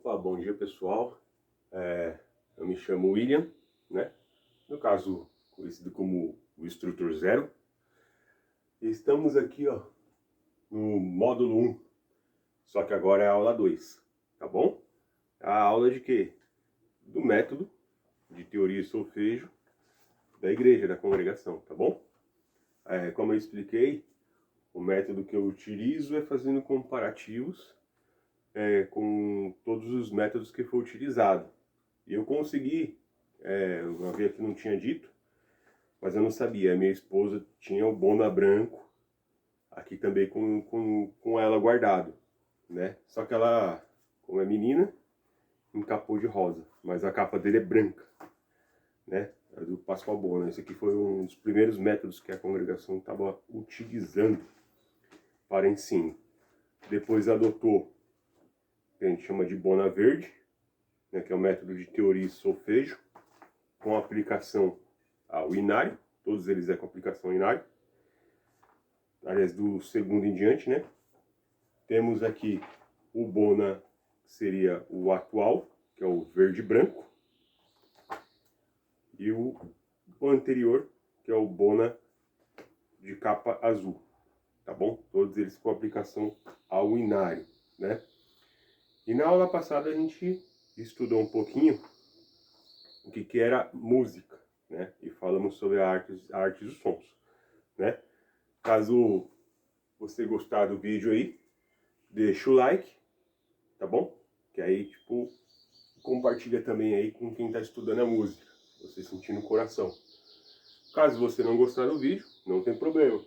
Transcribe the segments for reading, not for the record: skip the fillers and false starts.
Opa, bom dia pessoal, eu me chamo William, né? No caso, conhecido como o Instrutor Zero. E estamos aqui, ó, no módulo 1, só que agora é a aula 2, tá bom? A aula de quê? Do método de teoria e solfejo da igreja, da congregação, tá bom? Como eu expliquei, o método que eu utilizo é fazendo comparativos com todos os métodos que foi utilizado. E eu consegui, eu havia que não tinha dito, mas eu não sabia. A minha esposa tinha o Bona branco, aqui também com ela guardado, né? Só que ela, como é menina, encapou de rosa, mas a capa dele é branca, né? É do Pascoal Bona. Esse aqui foi um dos primeiros métodos que a congregação estava utilizando para ensino. Depois adotou o que a gente chama de Bona verde, né, que é o método de teoria e solfejo, com aplicação ao inário. Todos eles com aplicação ao inário. Aliás, do segundo em diante, né? Temos aqui o Bona, que seria o atual, que é o verde branco. E o anterior, que é o Bona de capa azul. Tá bom? Todos eles com aplicação ao inário, né? E na aula passada a gente estudou um pouquinho o que era música, né? E falamos sobre a arte dos sons, né? Caso você gostar do vídeo aí, deixa o like, tá bom? Que aí, tipo, compartilha também aí com quem tá estudando a música, você sentir no coração. Caso você não gostar do vídeo, não tem problema.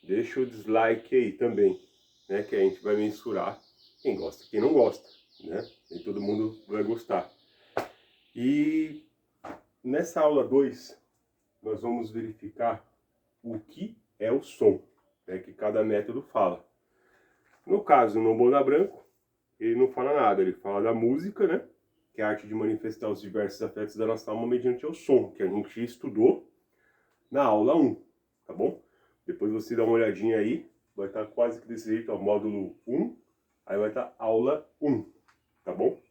Deixa o dislike aí também, né? Que a gente vai mensurar quem gosta e quem não gosta, né? Nem todo mundo vai gostar. E nessa aula 2, nós vamos verificar o que é o som, né? Que cada método fala. No caso, no Bona branco, ele não fala nada, ele fala da música, né? Que é a arte de manifestar os diversos afetos da nossa alma mediante o som, que a gente estudou na aula 1, tá bom? Depois você dá uma olhadinha aí, vai estar quase que desse jeito, ó, módulo 1, aí vai estar aula 1, tá bom?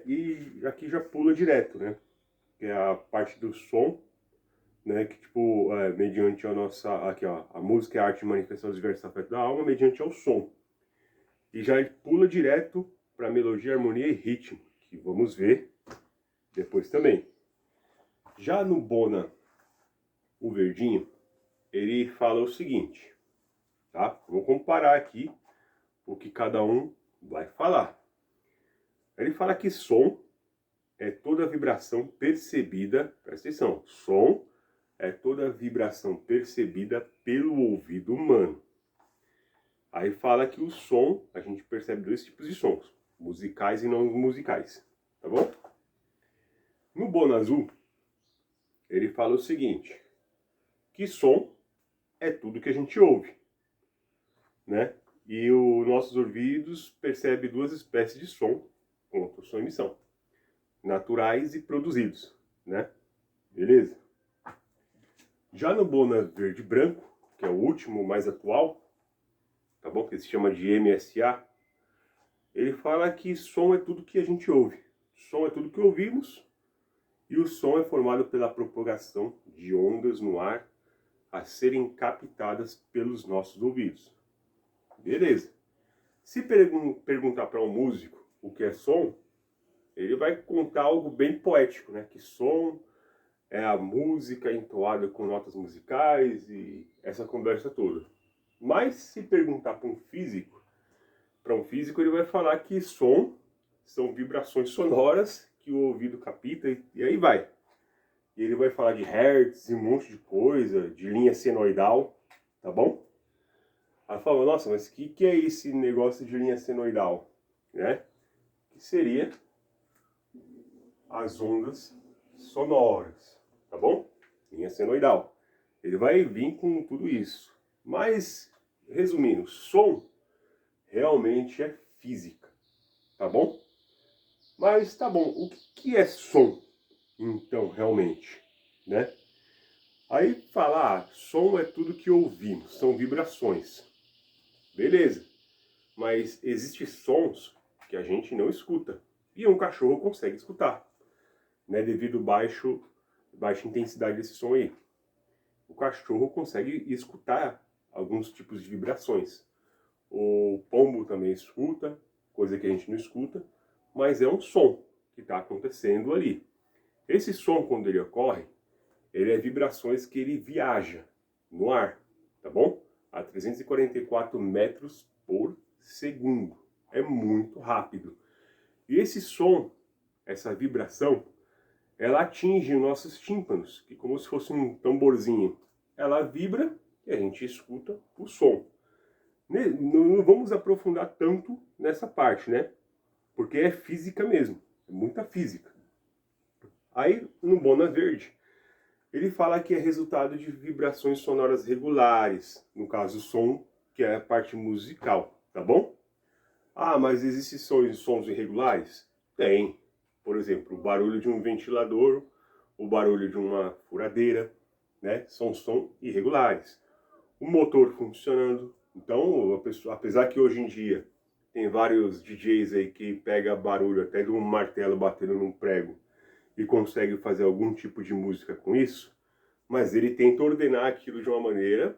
E aqui já pula direto, né? Que é a parte do som, né? Que tipo, mediante a nossa, aqui ó, a música é a arte de manifestar os diversos afetos da alma mediante o som. E já pula direto para melodia, harmonia e ritmo, que vamos ver depois também. Já no Bona, o verdinho, ele fala o seguinte, tá? Vou comparar aqui o que cada um vai falar. Ele fala que som é toda vibração percebida, presta atenção, som é toda vibração percebida pelo ouvido humano. Aí fala que o som, a gente percebe dois tipos de sons, musicais e não musicais, tá bom? No Bona azul, ele fala o seguinte, que som é tudo que a gente ouve, né? E os nossos ouvidos percebem duas espécies de som, com sua emissão, naturais e produzidos, né? Beleza? Já no Bona verde branco, que é o último, mais atual, tá bom? Que se chama de MSA, ele fala que som é tudo que a gente ouve. Som é tudo que ouvimos, e o som é formado pela propagação de ondas no ar a serem captadas pelos nossos ouvidos. Beleza. Se perguntar para um músico o que é som, ele vai contar algo bem poético, né? Que som é a música entoada com notas musicais e essa conversa toda. Mas se perguntar para um físico ele vai falar que som são vibrações sonoras que o ouvido capta e aí vai. E ele vai falar de hertz e um monte de coisa, de linha senoidal, tá bom? Aí fala, nossa, mas o que é esse negócio de linha senoidal? Né? Que seria as ondas sonoras, tá bom? Linha senoidal. Ele vai vir com tudo isso. Mas, resumindo, som realmente é física, tá bom? Mas tá bom, o que é som, então, realmente, né? Aí falar, som é tudo que ouvimos, são vibrações. Beleza, mas existem sons que a gente não escuta. E um cachorro consegue escutar, né? Devido baixa intensidade desse som aí. O cachorro consegue escutar alguns tipos de vibrações. O pombo também escuta, coisa que a gente não escuta, mas é um som que está acontecendo ali. Esse som, quando ele ocorre, ele é vibrações que ele viaja no ar, tá bom? A 344 metros por segundo. É muito rápido. E esse som, essa vibração, ela atinge os nossos tímpanos, que como se fosse um tamborzinho. Ela vibra e a gente escuta o som. Não vamos aprofundar tanto nessa parte, né? Porque é física mesmo, é muita física. Aí, no Bona Verde, ele fala que é resultado de vibrações sonoras regulares, no caso o som, que é a parte musical, tá bom? Ah, mas existem sons irregulares? Tem. Por exemplo, o barulho de um ventilador, o barulho de uma furadeira, né? São sons irregulares. O motor funcionando. Então, a pessoa, apesar que hoje em dia tem vários DJs aí que pega barulho até de um martelo batendo num prego e consegue fazer algum tipo de música com isso, mas ele tenta ordenar aquilo de uma maneira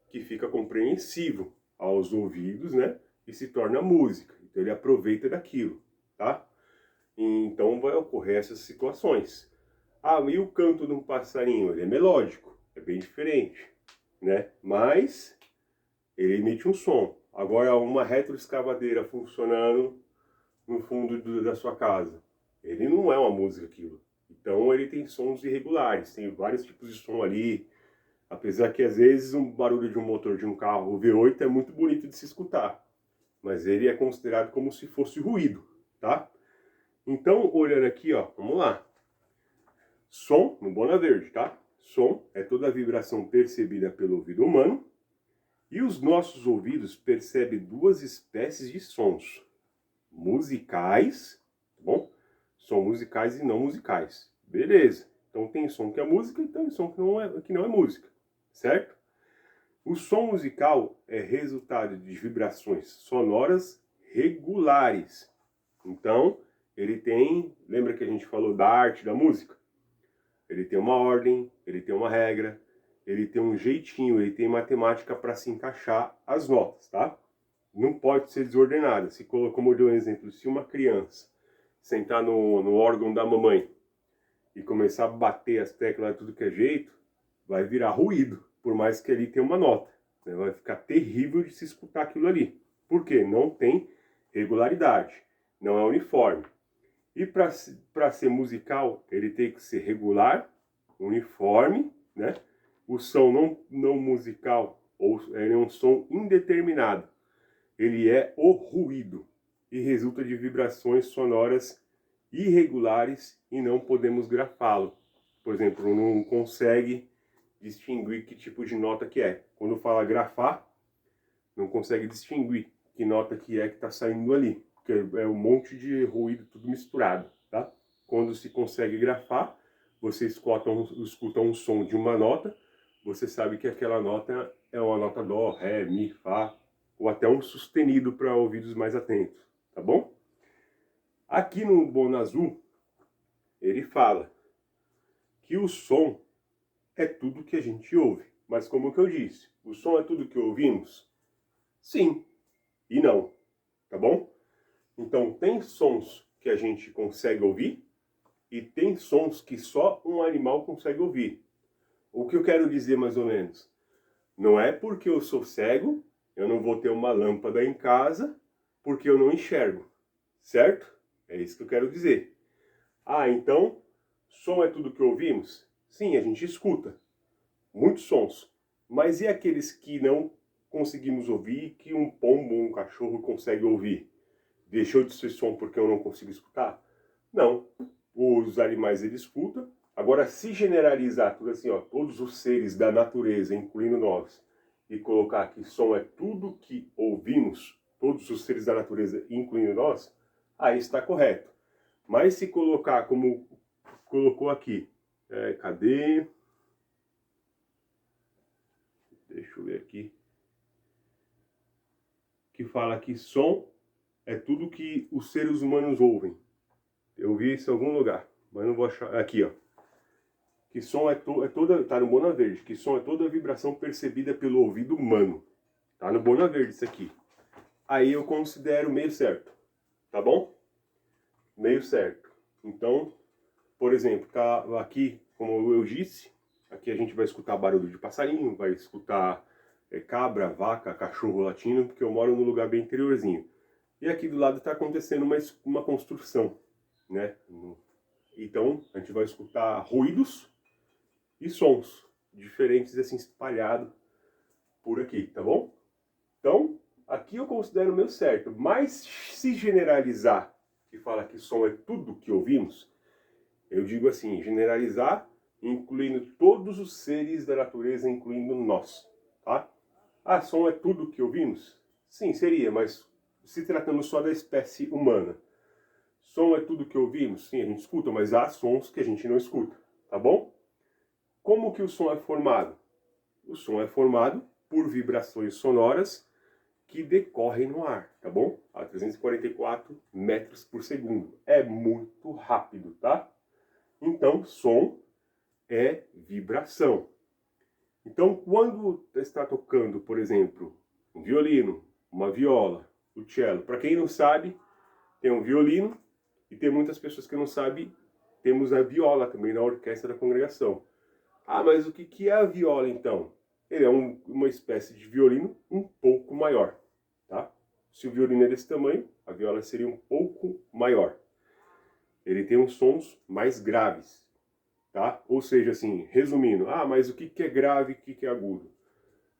que fica compreensível aos ouvidos, né? E se torna música. Então ele aproveita daquilo, tá? Então vai ocorrer essas situações. Ah, e o canto de um passarinho? Ele é melódico, é bem diferente, né? Mas ele emite um som. Agora, uma retroescavadeira funcionando no fundo da sua casa, ele não é uma música aquilo. Então ele tem sons irregulares, tem vários tipos de som ali. Apesar que às vezes um barulho de um motor de um carro V8 é muito bonito de se escutar, mas ele é considerado como se fosse ruído, tá? Então, olhando aqui, ó, vamos lá. Som, no Bona Verde, tá? Som é toda a vibração percebida pelo ouvido humano, e os nossos ouvidos percebem duas espécies de sons: musicais, tá bom? São musicais e não musicais. Beleza. Então tem som que é música e tem som que não é música, certo? O som musical é resultado de vibrações sonoras regulares. Então, ele tem, lembra que a gente falou da arte da música? Ele tem uma ordem, ele tem uma regra, ele tem um jeitinho, ele tem matemática para se encaixar as notas, tá? Não pode ser desordenada. Como eu dei um exemplo, se uma criança sentar no órgão da mamãe e começar a bater as teclas de tudo que é jeito, vai virar ruído, por mais que ali tenha uma nota, né? Vai ficar terrível de se escutar aquilo ali. Por quê? Não tem regularidade, não é uniforme. E para ser musical, ele tem que ser regular, uniforme, né? O som não musical, ou é um som indeterminado. Ele é o ruído e resulta de vibrações sonoras irregulares e não podemos grafá-lo. Por exemplo, não consegue distinguir que tipo de nota que é. Quando fala grafar, não consegue distinguir que nota que é que está saindo ali, porque é um monte de ruído tudo misturado, tá? Quando se consegue grafar, você escuta um som de uma nota, você sabe que aquela nota é uma nota dó, ré, mi, fá, ou até um sustenido para ouvidos mais atentos, tá bom? Aqui no Bona Azul, ele fala que o som é tudo que a gente ouve. Mas como que eu disse, o som é tudo que ouvimos? Sim e não, tá bom? Então tem sons que a gente consegue ouvir e tem sons que só um animal consegue ouvir. O que eu quero dizer mais ou menos? Não é porque eu sou cego, eu não vou ter uma lâmpada em casa porque eu não enxergo, certo? É isso que eu quero dizer. Ah, então, som é tudo que ouvimos? Sim, a gente escuta muitos sons. Mas e aqueles que não conseguimos ouvir, que um pombo ou um cachorro consegue ouvir? Deixou de ser som porque eu não consigo escutar? Não. Os animais eles escutam. Agora, se generalizar tudo assim, ó, todos os seres da natureza, incluindo nós, e colocar que som é tudo que ouvimos, todos os seres da natureza, incluindo nós, aí está correto. Mas se colocar como colocou aqui, cadê? Deixa eu ver aqui. Que fala que som é tudo que os seres humanos ouvem. Eu vi isso em algum lugar, mas não vou achar. Aqui, ó. Que som é toda. Tá no Bona Verde. Que som é toda vibração percebida pelo ouvido humano. Tá no Bona Verde isso aqui. Aí eu considero meio certo. Tá bom? Meio certo. Então, por exemplo, tá aqui, como eu disse, aqui a gente vai escutar barulho de passarinho, vai escutar cabra, vaca, cachorro latindo, porque eu moro num lugar bem interiorzinho. E aqui do lado está acontecendo uma construção, né? Então, a gente vai escutar ruídos e sons diferentes, assim, espalhados por aqui, tá bom? Então, aqui eu considero o meu certo. Mas, se generalizar e falar que som é tudo que ouvimos, eu digo assim, generalizar, incluindo todos os seres da natureza, incluindo nós, tá? Ah, som é tudo que ouvimos? Sim, seria, mas se tratando só da espécie humana. Som é tudo que ouvimos? Sim, a gente escuta, mas há sons que a gente não escuta, tá bom? Como que o som é formado? O som é formado por vibrações sonoras que decorrem no ar, tá bom? A 344 metros por segundo. É muito rápido, tá? Então, som é vibração. Então, quando está tocando, por exemplo, um violino, uma viola, o cello, para quem não sabe, tem um violino e tem muitas pessoas que não sabem, temos a viola também na orquestra da congregação. Ah, mas o que é a viola então? Ele é uma espécie de violino um pouco maior, tá? Se o violino é desse tamanho, a viola seria um pouco maior. Ele tem uns sons mais graves, tá? Ou seja, assim, resumindo, ah, mas o que é grave e o que é agudo?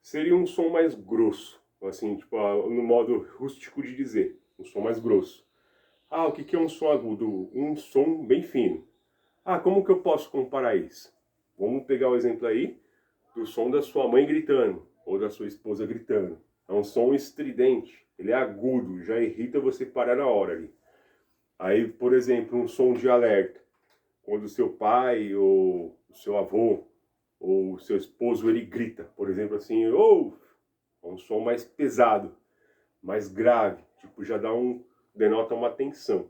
Seria um som mais grosso, assim, tipo, no modo rústico de dizer, um som mais grosso. Ah, o que é um som agudo? Um som bem fino. Ah, como que eu posso comparar isso? Vamos pegar o exemplo aí do som da sua mãe gritando, ou da sua esposa gritando. É um som estridente, ele é agudo, já irrita você parar na hora ali. Aí, por exemplo, um som de alerta, quando o seu pai, ou o seu avô, ou o seu esposo, ele grita, por exemplo, assim, oh! É um som mais pesado, mais grave, tipo, denota uma tensão,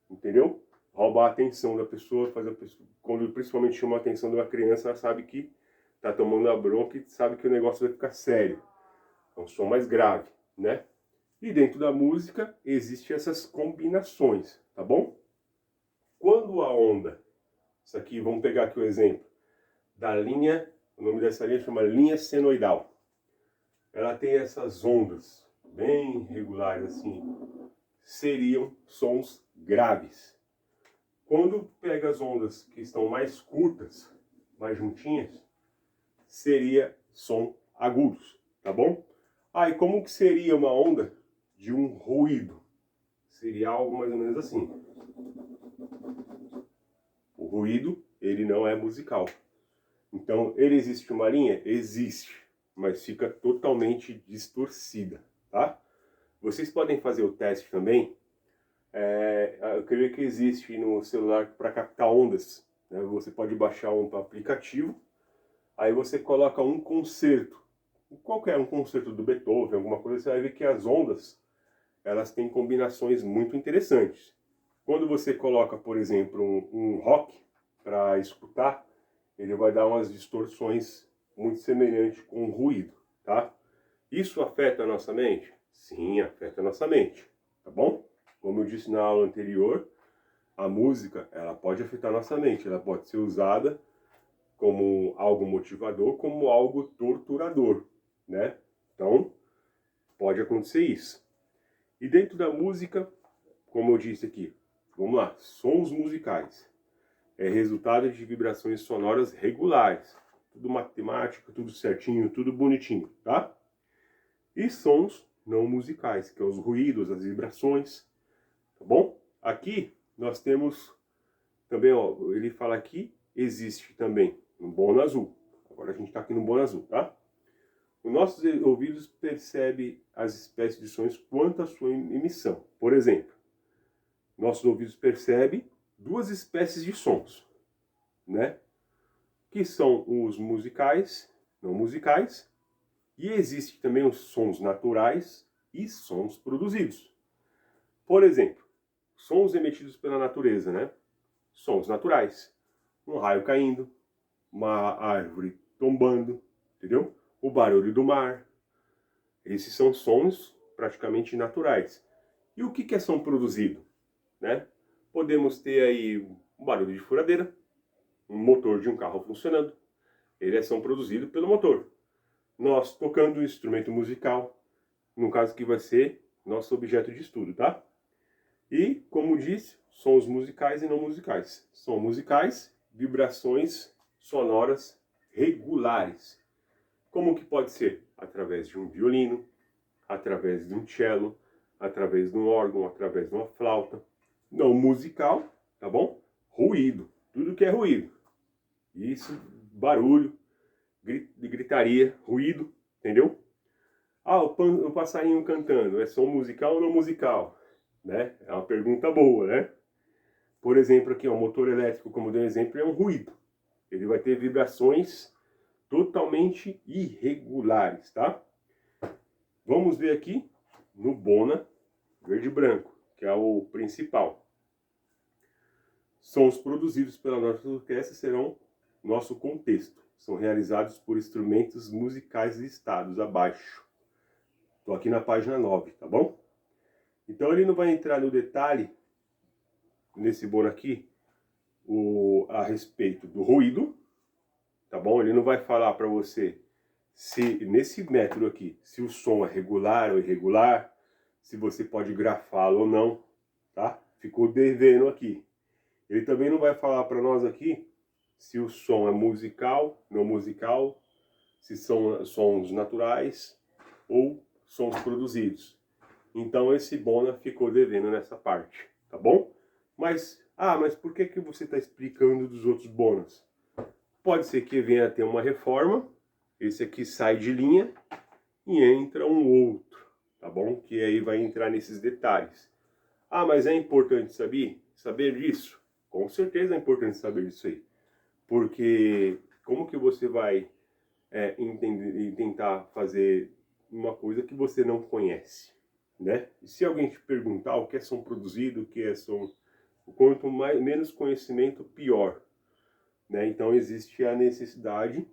entendeu? Roubar a atenção da pessoa, quando principalmente chama a atenção de uma criança, ela sabe que tá tomando a bronca e sabe que o negócio vai ficar sério. É um som mais grave, né? E dentro da música existem essas combinações, tá bom? Quando a onda, isso aqui, vamos pegar aqui o exemplo, da linha, o nome dessa linha chama linha senoidal. Ela tem essas ondas bem regulares assim, seriam sons graves. Quando pega as ondas que estão mais curtas, mais juntinhas, seria som agudos, tá bom? Ah, e como que seria uma onda de um ruído? Seria algo mais ou menos assim. O ruído, ele não é musical. Então, ele existe uma linha? Existe, mas fica totalmente distorcida, tá? Vocês podem fazer o teste também. Eu creio que existe no celular para captar ondas, né? Você pode baixar um aplicativo, aí você coloca um concerto, qualquer um concerto do Beethoven, alguma coisa, você vai ver que as ondas, elas têm combinações muito interessantes. Quando você coloca, por exemplo, um rock para escutar, ele vai dar umas distorções muito semelhantes com o ruído, tá? Isso afeta a nossa mente? Sim, afeta a nossa mente, tá bom? Como eu disse na aula anterior, a música, ela pode afetar a nossa mente, ela pode ser usada como algo motivador, como algo torturador, né? Então, pode acontecer isso. E dentro da música, como eu disse aqui, vamos lá, sons musicais. É resultado de vibrações sonoras regulares. Tudo matemática, tudo certinho, tudo bonitinho, tá? E sons não musicais, que é os ruídos, as vibrações, tá bom? Aqui nós temos também, ó, ele fala aqui, existe também um Bona Azul. Agora a gente está aqui no Bona Azul, tá? Os nossos ouvidos percebem as espécies de sons quanto à sua emissão. Por exemplo, nossos ouvidos percebem duas espécies de sons, né? Que são os musicais, não musicais, e existem também os sons naturais e sons produzidos. Por exemplo, sons emitidos pela natureza, né? Sons naturais. Um raio caindo, uma árvore tombando, entendeu? O barulho do mar. Esses são sons praticamente naturais. E o que é som produzido, né? Podemos ter aí um barulho de furadeira, um motor de um carro funcionando. Ele é som produzido pelo motor. Nós tocando um instrumento musical, no caso que vai ser nosso objeto de estudo, tá? E, como disse, sons musicais e não musicais. Sons musicais, vibrações sonoras regulares. Como que pode ser? Através de um violino, através de um cello, através de um órgão, através de uma flauta. Não musical, tá bom? Ruído, tudo que é ruído. Isso, barulho, gritaria, ruído, entendeu? Ah, o passarinho cantando, é som musical ou não musical? Né? É uma pergunta boa, né? Por exemplo, aqui, o motor elétrico, como deu exemplo, é um ruído. Ele vai ter vibrações totalmente irregulares, tá? Vamos ver aqui no Bona verde e branco, que é o principal. Sons produzidos pela nossa orquestra serão nosso contexto. São realizados por instrumentos musicais listados abaixo. Estou aqui na página 9, tá bom? Então ele não vai entrar no detalhe, nesse Bona aqui, a respeito do ruído, tá bom? Ele não vai falar para você se, nesse método aqui, se o som é regular ou irregular, se você pode grafá-lo ou não, tá? Ficou devendo aqui. Ele também não vai falar para nós aqui se o som é musical, não musical, se são sons naturais ou sons produzidos. Então esse Bona ficou devendo nessa parte, tá bom? Mas por que você está explicando dos outros Bonas? Pode ser que venha a ter uma reforma, esse aqui sai de linha e entra um outro, tá bom? Que aí vai entrar nesses detalhes. Ah, mas é importante saber disso? Com certeza é importante saber disso aí. Porque como que você vai entender e tentar fazer uma coisa que você não conhece, né? E se alguém te perguntar o que é som produzido, o que é som... Quanto menos conhecimento, pior, né? Então existe a necessidade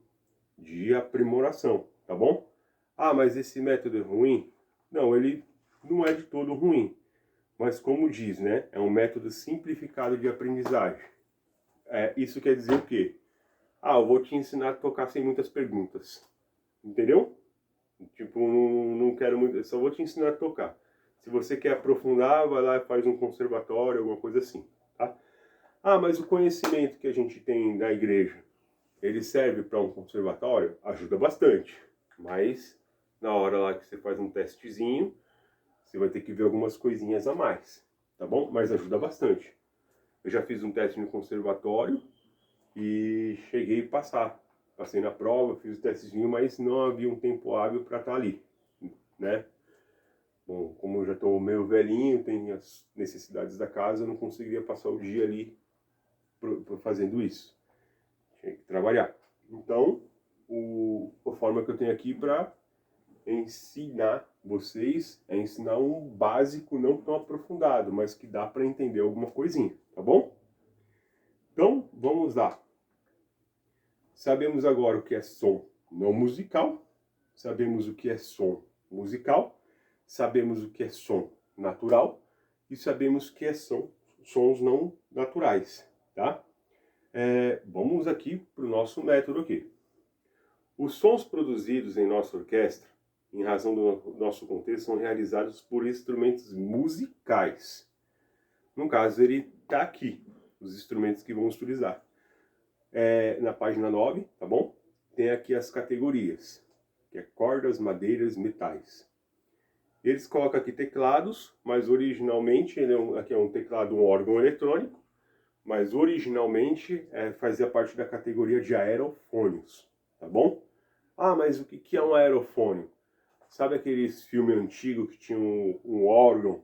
de aprimoração, tá bom? Ah, mas esse método é ruim? Não, ele não é de todo ruim. Mas como diz, né? É um método simplificado de aprendizagem. Isso quer dizer o quê? Ah, eu vou te ensinar a tocar sem muitas perguntas. Entendeu? Tipo, não quero muito, eu só vou te ensinar a tocar. Se você quer aprofundar, vai lá e faz um conservatório, alguma coisa assim, tá? Ah, mas o conhecimento que a gente tem da igreja, ele serve para um conservatório? Ajuda bastante. Mas, na hora lá que você faz um testezinho, você vai ter que ver algumas coisinhas a mais, tá bom? Mas ajuda bastante. Eu já fiz um teste no conservatório e cheguei a passar. Passei na prova, fiz o testezinho, mas não havia um tempo hábil para estar ali, né? Bom, como eu já estou meio velhinho, tenho as necessidades da casa, eu não conseguiria passar o dia ali fazendo isso. Tinha que trabalhar. Então, a forma que eu tenho aqui para ensinar vocês é ensinar um básico não tão aprofundado, mas que dá para entender alguma coisinha, tá bom? Então, vamos lá. Sabemos agora o que é som não musical, sabemos o que é som musical, sabemos o que é som natural e sabemos o que é sons não naturais, tá? Vamos aqui para o nosso método aqui. Os sons produzidos em nossa orquestra, em razão do nosso contexto, são realizados por instrumentos musicais. No caso, ele está aqui, os instrumentos que vamos utilizar. Na página 9, tá bom? Tem aqui as categorias, que é cordas, madeiras, metais. Eles colocam aqui teclados, mas originalmente, aqui é um teclado, um órgão eletrônico, mas originalmente fazia parte da categoria de aerofônios, tá bom? Ah, mas o que é um aerofônio? Sabe aqueles filmes antigos que tinha um órgão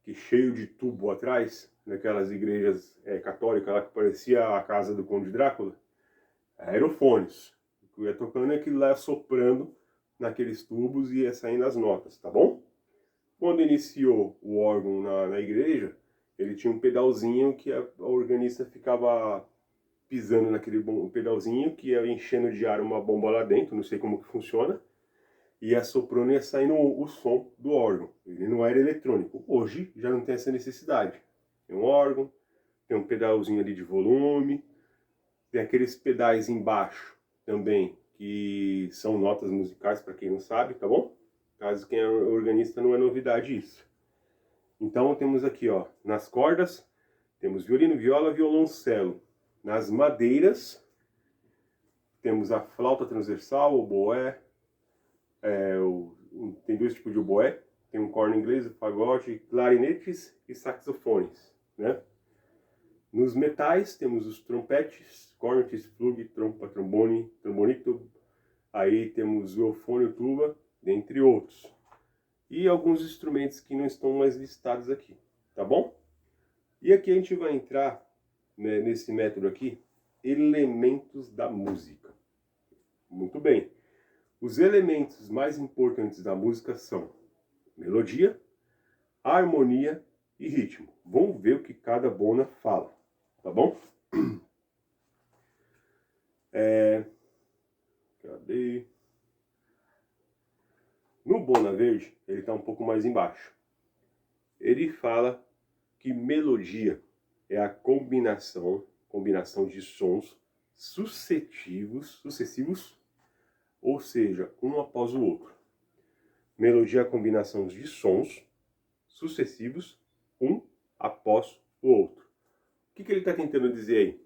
que cheio de tubo atrás, naquelas igrejas católicas lá que parecia a casa do Conde Drácula? Aerofônios. O que eu ia tocando é aquilo lá soprando naqueles tubos e ia saindo as notas, tá bom? Quando iniciou o órgão na igreja, ele tinha um pedalzinho que a organista ficava pisando naquele pedalzinho, que ia enchendo de ar uma bomba lá dentro, não sei como que funciona, e assoprando e ia saindo o som do órgão. Ele não era eletrônico. Hoje já não tem essa necessidade. Tem um órgão, tem um pedalzinho ali de volume, tem aqueles pedais embaixo também, que são notas musicais, para quem não sabe, tá bom? Caso quem é organista não é novidade isso. Então temos aqui, ó, nas cordas, temos violino, viola, violoncelo. Nas madeiras, temos a flauta transversal, o oboé, tem dois tipos de oboé, tem um corno inglês, o fagote, clarinetes e saxofones, né? Nos metais temos os trompetes, cornetes, flug, trompa, trombone, trombonito, aí temos o eufone, tuba, dentre outros. E alguns instrumentos que não estão mais listados aqui, tá bom? E aqui a gente vai entrar, né, nesse método aqui, elementos da música. Muito bem. Os elementos mais importantes da música são melodia, harmonia e ritmo. Vamos ver o que cada bona fala, tá bom? Cadê? No Bona Verde, ele está um pouco mais embaixo. Ele fala que melodia é a combinação de sons sucessivos, ou seja, um após o outro. Melodia é a combinação de sons sucessivos, um após o outro. O que ele está tentando dizer aí?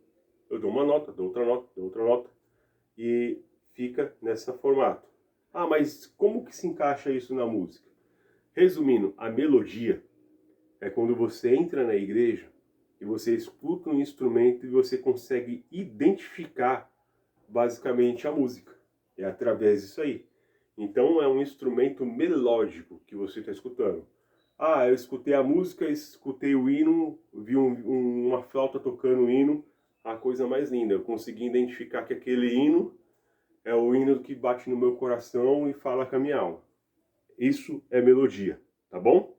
Eu dou uma nota, dou outra nota, dou outra nota, e fica nesse formato. Ah, mas como que se encaixa isso na música? Resumindo, a melodia é quando você entra na igreja e você escuta um instrumento e você consegue identificar basicamente a música. É através disso aí. Então é um instrumento melódico que você está escutando. Ah, eu escutei a música, escutei o hino, vi uma flauta tocando o hino, a coisa mais linda. Eu consegui identificar que aquele hino é o hino que bate no meu coração e fala com a minha alma. Isso é melodia, tá bom?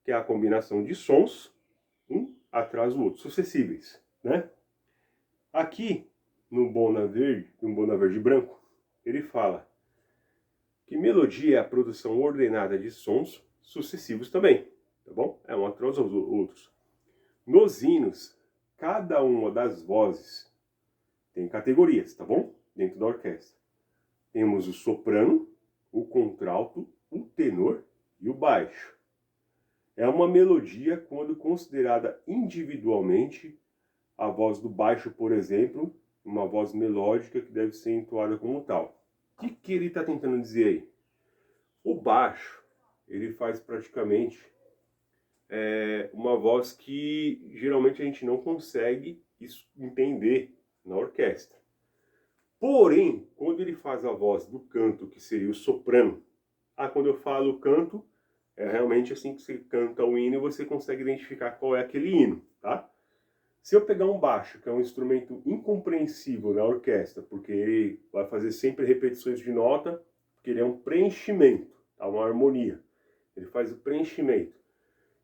Que é a combinação de sons, um atrás do outro, sucessíveis, né? Aqui, no Bona Verde Branco, ele fala que melodia é a produção ordenada de sons sucessivos também, tá bom? É um atrás dos outros. Nos hinos, cada uma das vozes tem categorias, tá bom? Dentro da orquestra. Temos o soprano, o contralto, o tenor e o baixo. É uma melodia quando considerada individualmente. A voz do baixo, por exemplo, uma voz melódica que deve ser entoada como tal. O que ele está tentando dizer aí? O baixo, ele faz praticamente uma voz que geralmente a gente não consegue entender na orquestra. Porém, quando ele faz a voz do canto, que seria o soprano, quando eu falo canto, é realmente assim que você canta o hino e você consegue identificar qual é aquele hino, tá? Se eu pegar um baixo, que é um instrumento incompreensível na orquestra, porque ele vai fazer sempre repetições de nota, porque ele é um preenchimento, tá? Uma harmonia. Ele faz o preenchimento.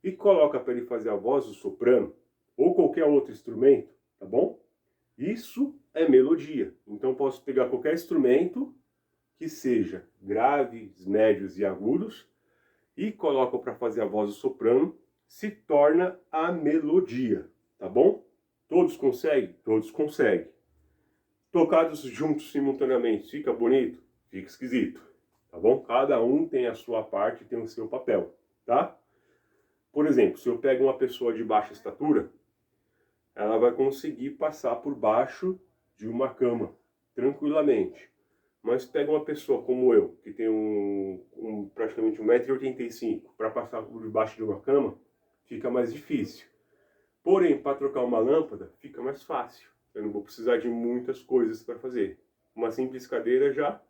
E coloca para ele fazer a voz do soprano, ou qualquer outro instrumento, tá bom? Isso é melodia. Então eu posso pegar qualquer instrumento que seja graves, médios e agudos, e coloco para fazer a voz do soprano, se torna a melodia, tá bom? Todos conseguem? Todos conseguem. Tocados juntos simultaneamente, fica bonito? Fica esquisito, tá bom? Cada um tem a sua parte, tem o seu papel, tá? Por exemplo, se eu pego uma pessoa de baixa estatura, ela vai conseguir passar por baixo de uma cama, tranquilamente. Mas pega uma pessoa como eu, que tem praticamente 1,85 m, para passar por debaixo de uma cama, fica mais difícil. Porém, para trocar uma lâmpada, fica mais fácil. Eu não vou precisar de muitas coisas para fazer. Uma simples cadeira já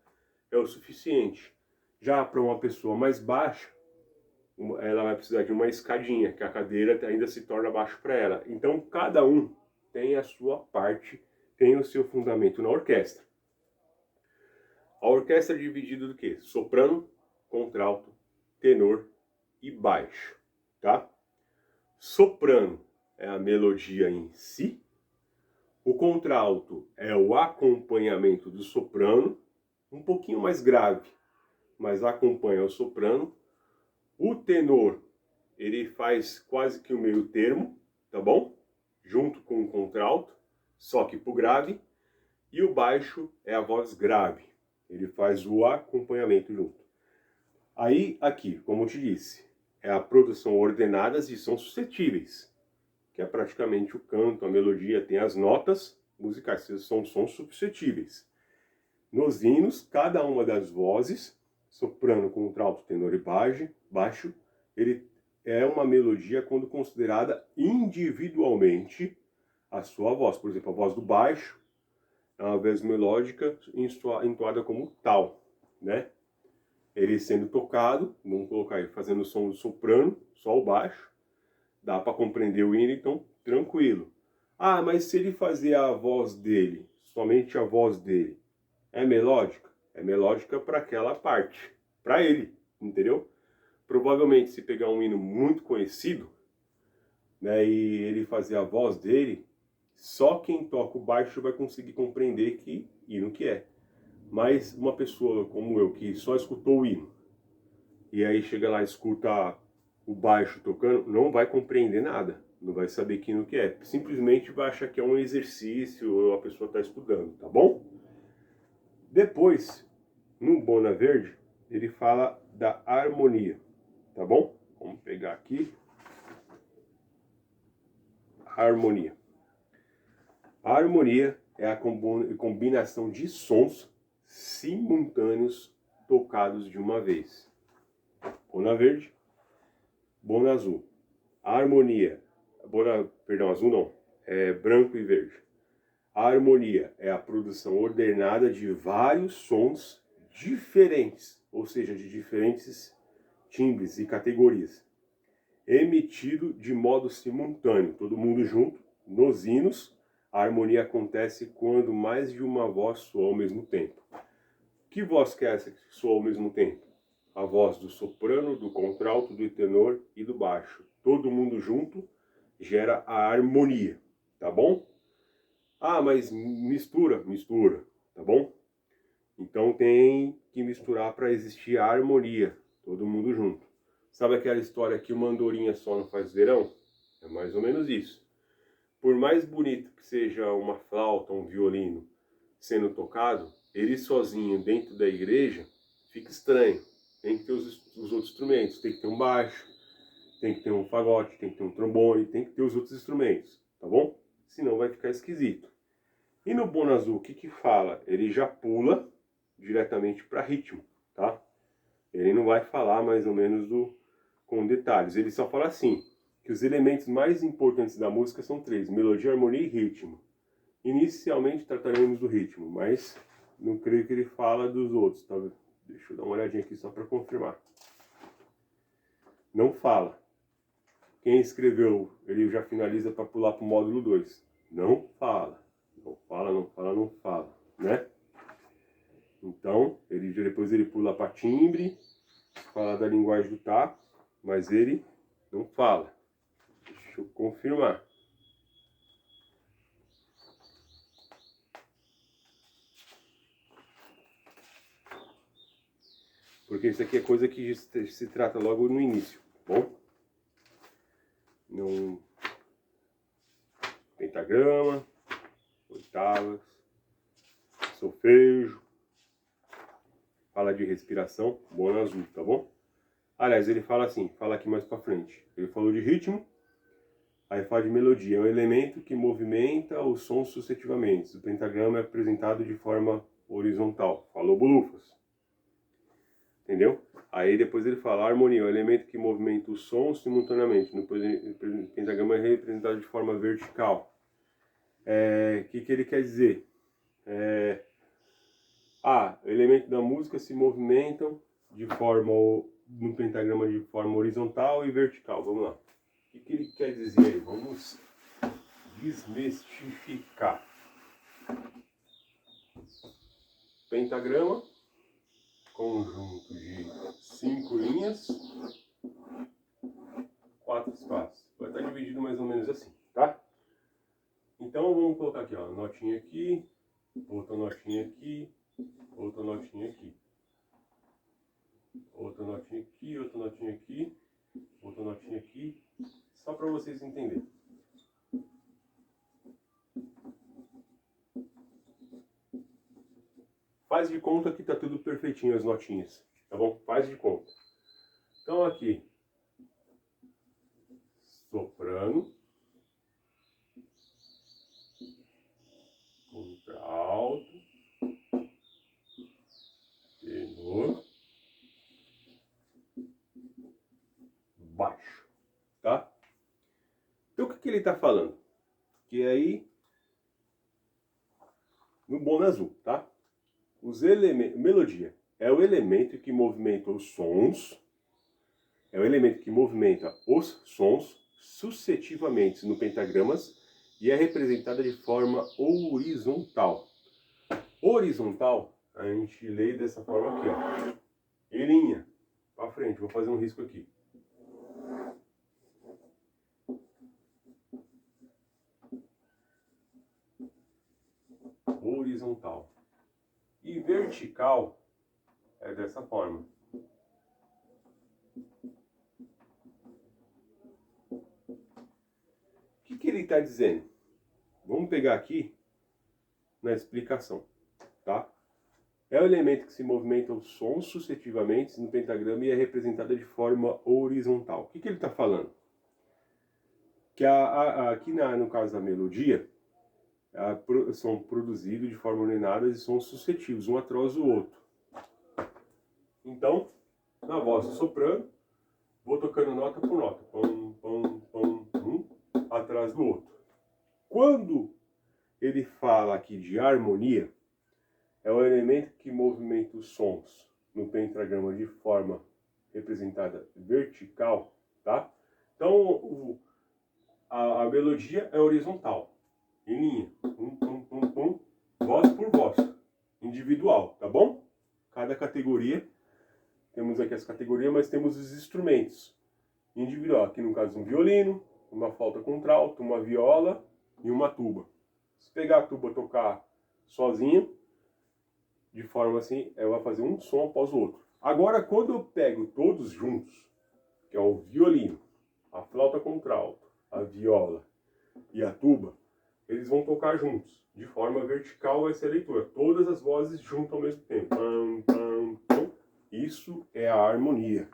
é o suficiente. Já para uma pessoa mais baixa, ela vai precisar de uma escadinha, que a cadeira ainda se torna baixo para ela. Então, cada um tem a sua parte, tem o seu fundamento na orquestra. A orquestra é dividida do quê? Soprano, contralto, tenor e baixo, tá? Soprano é a melodia em si. O contralto é o acompanhamento do soprano, um pouquinho mais grave, mas acompanha o soprano. O tenor, ele faz quase que o meio termo, tá bom? Junto com o contralto, só que pro grave. E o baixo é a voz grave, ele faz o acompanhamento junto. Aí, aqui, como eu te disse, é a produção ordenadas e são suscetíveis, que é praticamente o canto, a melodia, tem as notas musicais, são sons suscetíveis. Nos hinos, cada uma das vozes, soprano, contralto, tenor e baixo, ele é uma melodia quando considerada individualmente a sua voz. Por exemplo, a voz do baixo é uma vez melódica entoada como tal, né? Ele sendo tocado, vamos colocar aí, fazendo o som do soprano, só o baixo, dá para compreender o hino, então tranquilo. Ah, mas se ele fazer a voz dele, somente a voz dele, é melódica? É melódica para aquela parte, para ele, entendeu? Provavelmente se pegar um hino muito conhecido, né, e ele fazer a voz dele, só quem toca o baixo vai conseguir compreender que hino que é. Mas uma pessoa como eu, que só escutou o hino, e aí chega lá e escuta o baixo tocando, não vai compreender nada. Não vai saber que hino que é. Simplesmente vai achar que é um exercício ou a pessoa está estudando, tá bom? Depois, no Bona Verde, ele fala da harmonia, tá bom? Vamos pegar aqui. Harmonia. A harmonia é a combinação de sons simultâneos tocados de uma vez. Bona verde, bona azul. A harmonia, perdão, azul não, é branco e verde. A harmonia é a produção ordenada de vários sons diferentes, ou seja, de diferentes timbres e categorias, emitido de modo simultâneo, todo mundo junto. Nos hinos, a harmonia acontece quando mais de uma voz soa ao mesmo tempo. Que voz que é essa que soa ao mesmo tempo? A voz do soprano, do contralto, do tenor e do baixo. Todo mundo junto gera a harmonia, tá bom? Ah, mas mistura, tá bom? Então tem que misturar para existir a harmonia, todo mundo junto. Sabe aquela história que uma andorinha só não faz verão? É mais ou menos isso. Por mais bonito que seja uma flauta, um violino sendo tocado, ele sozinho dentro da igreja fica estranho. Tem que ter os outros instrumentos, tem que ter um baixo, tem que ter um fagote, tem que ter um trombone, tem que ter os outros instrumentos, tá bom? Senão vai ficar esquisito. E no Bona Azul, o que que fala? Ele já pula diretamente para ritmo, tá? Ele não vai falar mais ou menos com detalhes, ele só fala assim, que os elementos mais importantes da música são três: melodia, harmonia e ritmo. Inicialmente trataremos do ritmo, mas não creio que ele fala dos outros, tá? Deixa eu dar uma olhadinha aqui só para confirmar. Não fala. Quem escreveu, ele já finaliza para pular para o módulo 2. Não fala. Não fala, não fala, não fala, né? Então, depois ele pula para timbre, fala da linguagem do tato, mas ele não fala. Deixa eu confirmar. Porque isso aqui é coisa que se trata logo no início, tá bom? No pentagrama, oitavas, solfejo, fala de respiração, Bona Azul, tá bom? Aliás, ele fala assim, fala aqui mais pra frente. Ele falou de ritmo, aí fala de melodia. É um elemento que movimenta os sons sucessivamente. O pentagrama é apresentado de forma horizontal. Falou bolufas. Entendeu? Aí depois ele fala, a harmonia é um elemento que movimenta os sons simultaneamente. No pentagrama é representado de forma vertical. O que ele quer dizer? Elementos da música se movimentam no pentagrama de forma horizontal e vertical. Vamos lá. O que ele quer dizer aí? Vamos desmistificar. Pentagrama, conjunto de 5 linhas 4 espaços. Vai estar dividido mais ou menos assim, tá? Então vamos colocar aqui, ó, notinha aqui, outra notinha aqui, outra notinha aqui. Outra notinha aqui, outra notinha aqui, outra notinha aqui, só para vocês entenderem. Faz de conta que tá tudo perfeitinho as notinhas, tá bom? Faz de conta. Então aqui, soprano, contralto, tenor, baixo, tá? Então o que ele tá falando? Que aí, no bono azul, tá? Os elementos, melodia é o elemento que movimenta os sons, sucessivamente no pentagramas e é representada de forma horizontal. Horizontal, a gente lê dessa forma aqui, ó. Em linha, para frente, vou fazer um risco aqui. Horizontal. E vertical é dessa forma. O que ele está dizendo? Vamos pegar aqui na explicação, tá? É o elemento que se movimenta os sons sucessivamente no pentagrama e é representada de forma horizontal. O que ele está falando? Que aqui no caso da melodia, são produzidos de forma ordenada e são sucessivos, um atrás do outro. Então, na voz do soprano, vou tocando nota por nota, pam, pam, pam, um atrás do outro. Quando ele fala aqui de harmonia, é o elemento que movimenta os sons no pentagrama de forma representada vertical, tá? Então, a melodia é horizontal, em linha, pum, pum, pum, pum, voz por voz, individual, tá bom? Cada categoria, temos aqui as categorias, mas temos os instrumentos individual. Aqui no caso um violino, uma flauta contralto, uma viola e uma tuba. Se pegar a tuba e tocar sozinho, de forma assim, ela vai fazer um som após o outro. Agora, quando eu pego todos juntos, que é o violino, a flauta contralto, a viola e a tuba, eles vão tocar juntos. De forma vertical vai ser a leitura. Todas as vozes juntas ao mesmo tempo. Pam, pam, pam. Isso é a harmonia.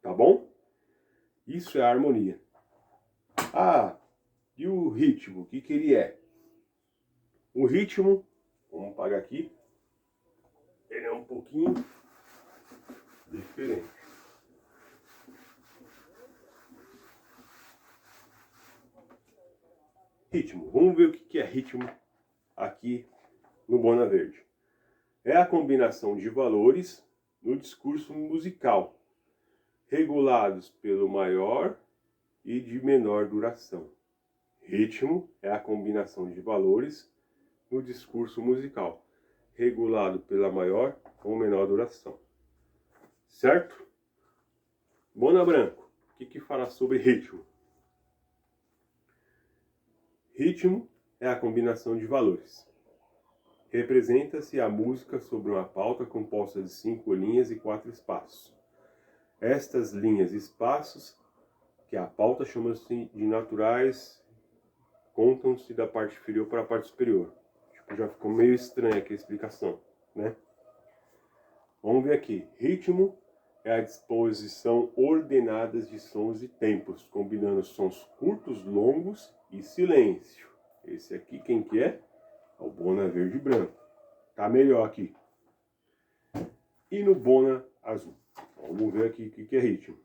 Tá bom? Isso é a harmonia. Ah, e o ritmo? O que ele é? O ritmo, vamos apagar aqui, ele é um pouquinho diferente. Ritmo. Vamos ver o que é ritmo aqui no Bona Verde. É a combinação de valores no discurso musical, regulados pelo maior e de menor duração. Ritmo é a combinação de valores no discurso musical, regulado pela maior ou menor duração. Certo? Bona Branco, o que fala sobre ritmo? Ritmo é a combinação de valores. Representa-se a música sobre uma pauta composta de 5 linhas e 4 espaços. Estas linhas e espaços, que a pauta chama-se de naturais, contam-se da parte inferior para a parte superior. Já ficou meio estranha aqui a explicação, né? Vamos ver aqui. Ritmo é a disposição ordenada de sons e tempos, combinando sons curtos, longos e silêncio. Esse aqui, quem que é? É o Bona Verde e Branco. Tá melhor aqui. E no Bona Azul. Vamos ver aqui o que é ritmo.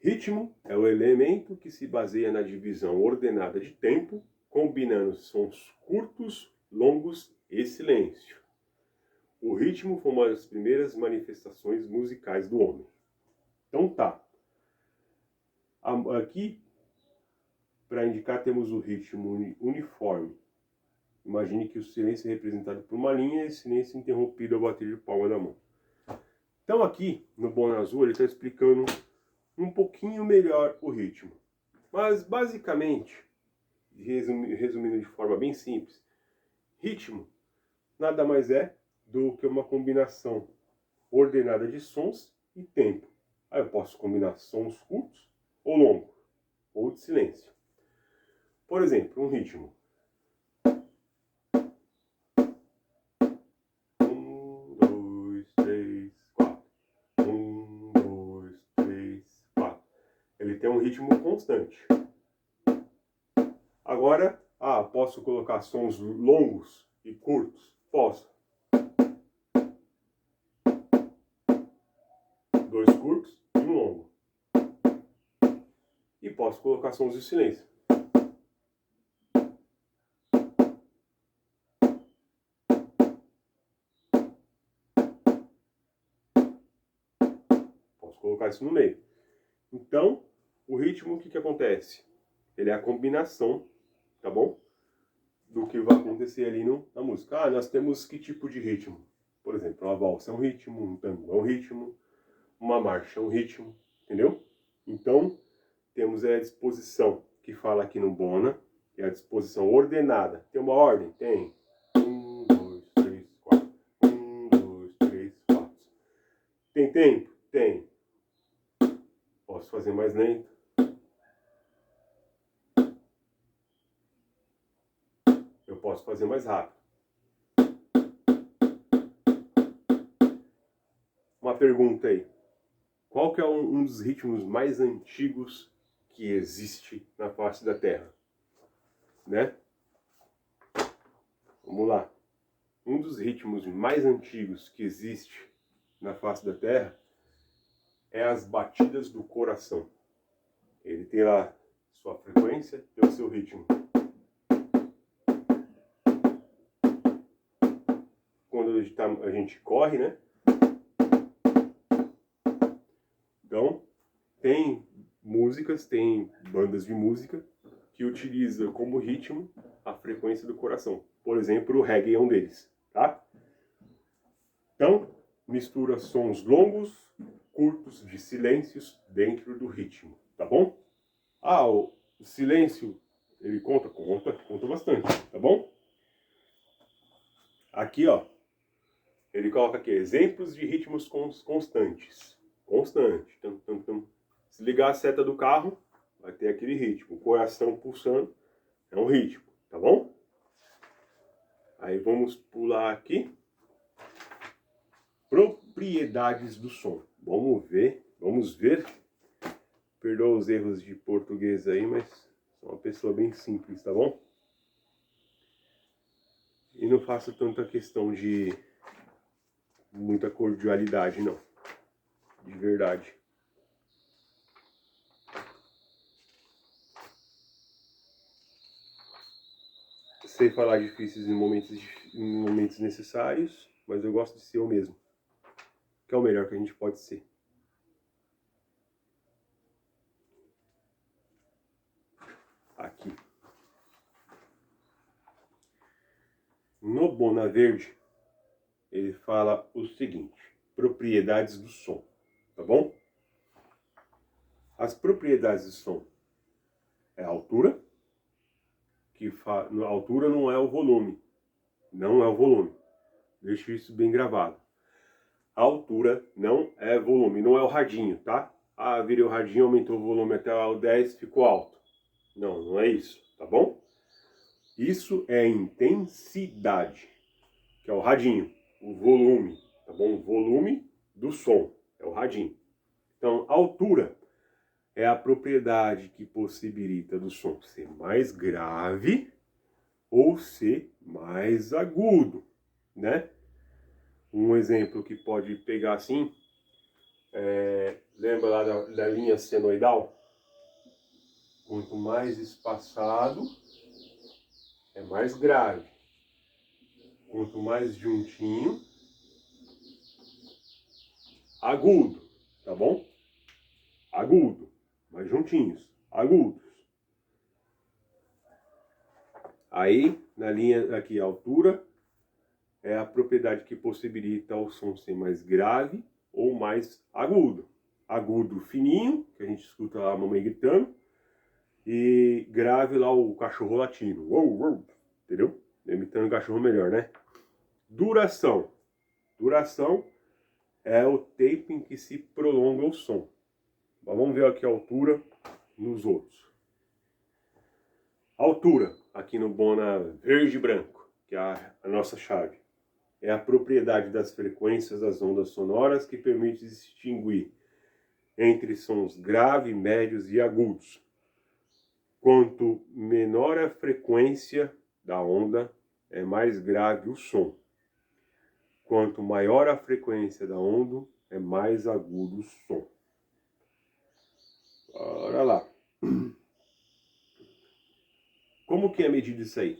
Ritmo é o elemento que se baseia na divisão ordenada de tempo, combinando sons curtos, longos e silêncio. O ritmo foi uma das primeiras manifestações musicais do homem. Então tá. Aqui, para indicar, temos o ritmo uniforme. Imagine que o silêncio é representado por uma linha e silêncio interrompido ao bater de palma da mão. Então aqui, no Bona Azul, ele está explicando um pouquinho melhor o ritmo. Mas basicamente, resumindo de forma bem simples, ritmo nada mais é do que uma combinação ordenada de sons e tempo. Aí eu posso combinar sons curtos ou longos, ou de silêncio. Por exemplo, um ritmo. 1, 2, 3, 4. 1, 2, 3, 4. Ele tem um ritmo constante. Agora, posso colocar sons longos e curtos? Posso. 2 curtos e um longo. E posso colocar sons de silêncio. Posso colocar isso no meio. Então, o ritmo, o que acontece? Ele é a combinação, tá bom? Do que vai acontecer ali na música. Nós temos que tipo de ritmo? Por exemplo, uma valsa é um ritmo, um tango é um ritmo, uma marcha é um ritmo, entendeu? Então, temos a disposição, que fala aqui no Bona, que é a disposição ordenada. Tem uma ordem? Tem. 1, 2, 3, 4. 1, 2, 3, 4. Tem tempo? Tem. Posso fazer mais lento. Eu posso fazer mais rápido. Uma pergunta aí. Qual que é um dos ritmos mais antigos que existe na face da Terra? Né? Vamos lá. Um dos ritmos mais antigos que existe na face da Terra é as batidas do coração. Ele tem lá sua frequência, tem o seu ritmo. Quando a gente corre, né? Então, tem músicas, tem bandas de música que utilizam como ritmo a frequência do coração. Por exemplo, o reggae é um deles, tá? Então, mistura sons longos, curtos, de silêncios dentro do ritmo, tá bom? O silêncio, ele conta bastante, tá bom? Aqui, ó, ele coloca aqui exemplos de ritmos constantes. Constante. Se ligar a seta do carro, vai ter aquele ritmo. O coração pulsando é um ritmo, tá bom? Aí vamos pular aqui. Propriedades do som. Vamos ver. Perdoa os erros de português aí, mas sou uma pessoa bem simples, tá bom? E não faço tanta questão de muita cordialidade, não. De verdade. Sei falar difíceis em momentos necessários, mas eu gosto de ser eu mesmo. Que é o melhor que a gente pode ser. Aqui. No Bona Verde, ele fala o seguinte: propriedades do som, tá bom? As propriedades do som é a altura, a altura não é o volume, não é o volume. Deixa isso bem gravado. A altura não é volume, não é o radinho, tá? Virei o radinho, aumentou o volume até o 10, ficou alto. Não, não é isso, tá bom? Isso é intensidade, que é o radinho, o volume, tá bom? O volume do som, é o radinho. Então, a altura é a propriedade que possibilita do som ser mais grave ou ser mais agudo, né? Um exemplo que pode pegar assim, lembra lá da linha senoidal? Quanto mais espaçado, é mais grave. Quanto mais juntinho, agudo, tá bom? Agudo, mais juntinhos, agudos. Aí, na linha aqui, a altura é a propriedade que possibilita o som ser mais grave ou mais agudo. agudo fininho, que a gente escuta lá a mamãe gritando, e grave lá o cachorro latindo. Uou, uou, entendeu? Imitando o cachorro melhor, né? Duração. Duração é o tempo em que se prolonga o som. Mas vamos ver aqui a altura nos outros. Altura, aqui no Bona verde e branco, que é a nossa chave. É a propriedade das frequências das ondas sonoras que permite distinguir entre sons graves, médios e agudos. Quanto menor a frequência da onda, é mais grave o som. Quanto maior a frequência da onda, é mais agudo o som. Bora lá. Como que é medido isso aí?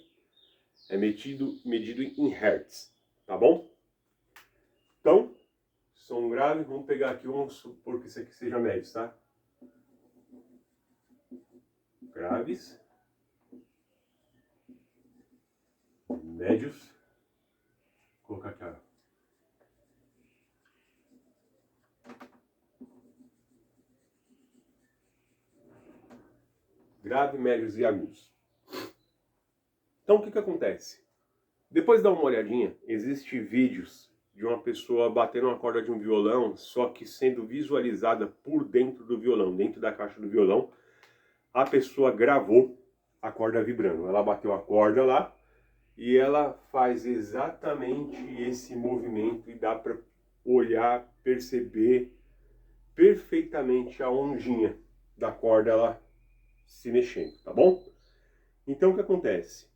É medido em hertz, tá bom? Então, som grave, vamos pegar aqui, vamos supor que isso aqui seja médio, tá? Graves, médios, vou colocar aqui, ó. Grave, médios e agudos. Então o que acontece? Depois dá uma olhadinha, existem vídeos de uma pessoa batendo uma corda de um violão, só que sendo visualizada por dentro do violão, dentro da caixa do violão, a pessoa gravou a corda vibrando. Ela bateu a corda lá e ela faz exatamente esse movimento e dá para olhar, perceber perfeitamente a ondinha da corda ela se mexendo, tá bom? Então o que acontece?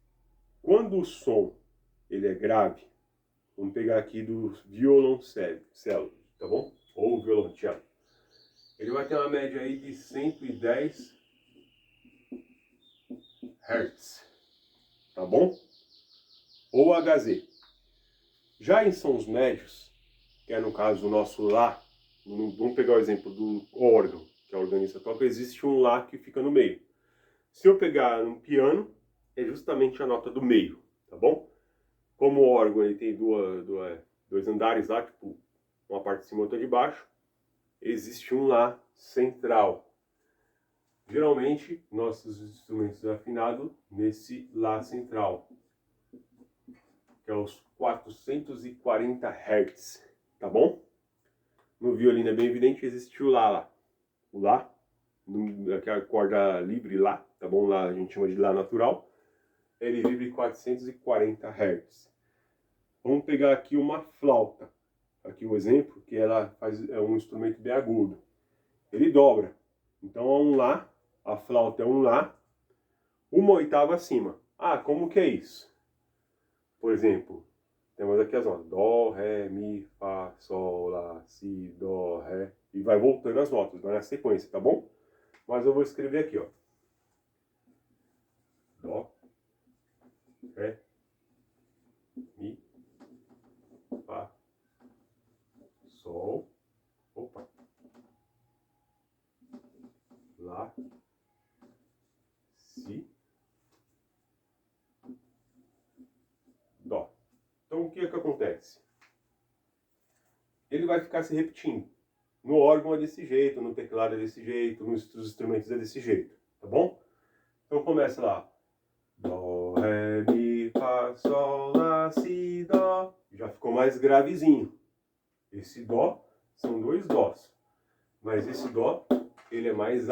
Quando o som ele é grave, vamos pegar aqui do violoncelo, tá bom? Ou violoncelo. Ele vai ter uma média aí de 110 Hz, tá bom? Ou Hz. Já em sons médios, que é no caso o nosso Lá, vamos pegar o exemplo do órgão, que a organista toca, existe um Lá que fica no meio. Se eu pegar um piano, é justamente a nota do meio, tá bom? Como o órgão ele tem dois andares lá, tipo, uma parte de cima e outra de baixo, existe um Lá central. Geralmente, nossos instrumentos afinados nesse Lá central, que é os 440 Hz, tá bom? No violino é bem evidente, existe o Lá. O Lá, aquela corda livre Lá, tá bom? Lá a gente chama de Lá natural. Ele vibra em 440 Hz. Vamos pegar aqui uma flauta. Aqui o exemplo, que ela é um instrumento bem agudo. Ele dobra. Então é um Lá, a flauta é um Lá, uma oitava acima. Ah, como que é isso? Por exemplo, temos aqui as notas. Dó, Ré, Mi, Fá, Sol, Lá, Si, Dó, Ré. E vai voltando as notas, vai na sequência, tá bom? Mas eu vou escrever aqui, ó. Dó, Ré, Mi, Fá, Sol, opa, Lá, Si, Dó. Então o que é que acontece? Ele vai ficar se repetindo. No órgão é desse jeito, no teclado é desse jeito, nos instrumentos é desse jeito, tá bom? Então começa lá. Dó, Ré, Mi, Fá, Sol, Lá, Si, Dó. Já ficou mais gravezinho. Esse Dó são dois Dós. Mas esse Dó, ele é mais